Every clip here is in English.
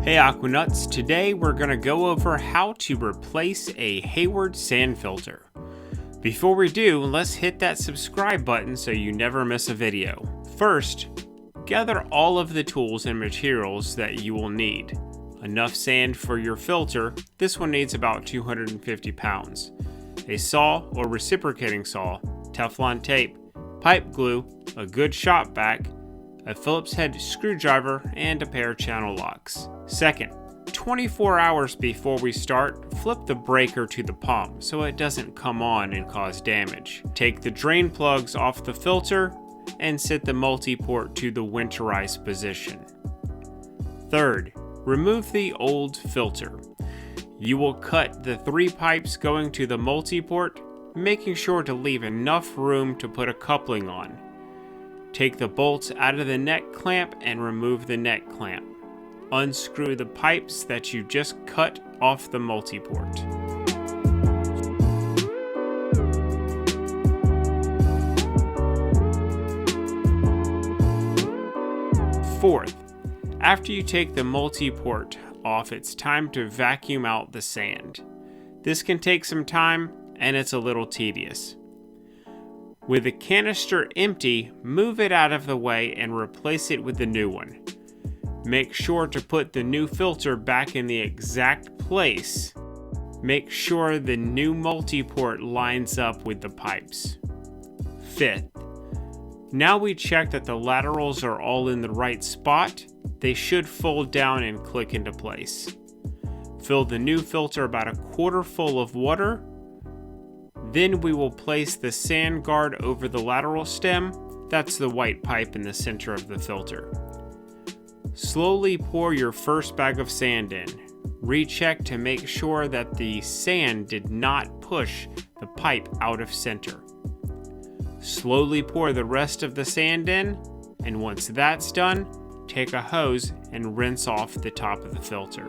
Hey Aquanuts, today we're going to go over how to replace a Hayward sand filter. Before we do, let's hit that subscribe button so you never miss a video. First, gather all of the tools and materials that you will need. Enough sand for your filter, this one needs about 250 pounds. A saw or reciprocating saw, Teflon tape, pipe glue, a good shop vac, a Phillips head screwdriver, and a pair of channel locks. Second, 24 hours before we start, flip the breaker to the pump so it doesn't come on and cause damage. Take the drain plugs off the filter and set the multi-port to the winterized position. Third, remove the old filter. You will cut the 3 pipes going to the multi-port, making sure to leave enough room to put a coupling on. Take the bolts out of the neck clamp and remove the neck clamp. Unscrew the pipes that you just cut off the multi-port. Fourth, after you take the multi-port off, it's time to vacuum out the sand. This can take some time and it's a little tedious. With the canister empty, move it out of the way and replace it with the new one. Make sure to put the new filter back in the exact place. Make sure the new multi-port lines up with the pipes. Fifth, now we check that the laterals are all in the right spot. They should fold down and click into place. Fill the new filter about a quarter full of water. Then we will place the sand guard over the lateral stem. That's the white pipe in the center of the filter. Slowly pour your first bag of sand in. Recheck to make sure that the sand did not push the pipe out of center. Slowly pour the rest of the sand in, and once that's done, take a hose and rinse off the top of the filter.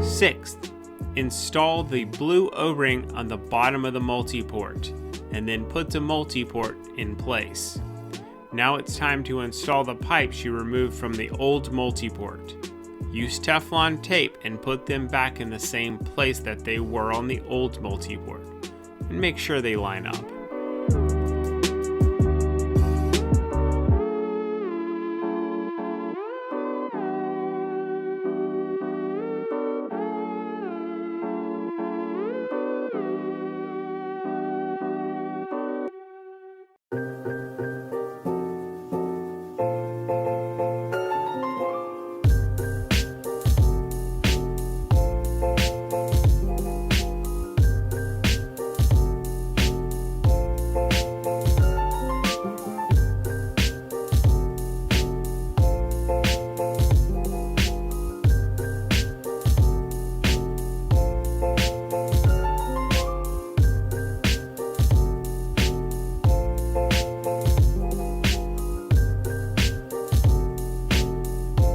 Sixth, install the blue O-ring on the bottom of the multi-port, and then put the multi-port in place. Now it's time to install the pipes you removed from the old multi-port. Use Teflon tape and put them back in the same place that they were on the old multi-port, and make sure they line up.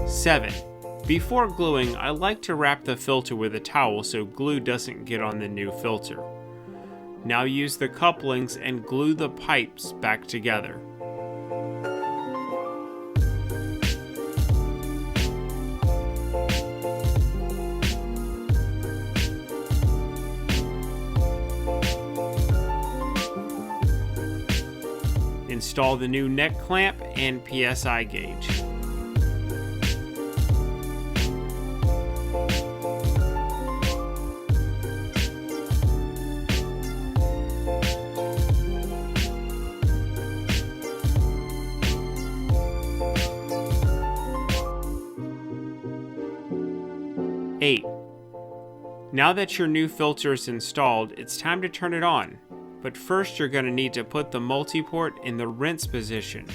Seven, before gluing, I like to wrap the filter with a towel so glue doesn't get on the new filter. Now use the couplings and glue the pipes back together. Install the new neck clamp and PSI gauge. Eight, now that your new filter is installed, it's time to turn it on. But first you're going to need to put the multi-port in the rinse position.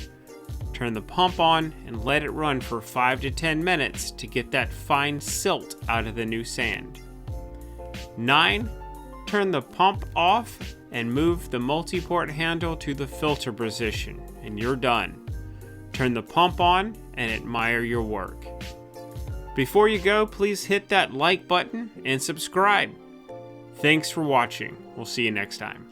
Turn the pump on and let it run for 5 to 10 minutes to get that fine silt out of the new sand. 9, turn the pump off and move the multi-port handle to the filter position, and you're done. Turn the pump on and admire your work. Before you go, please hit that like button and subscribe. Thanks for watching. We'll see you next time.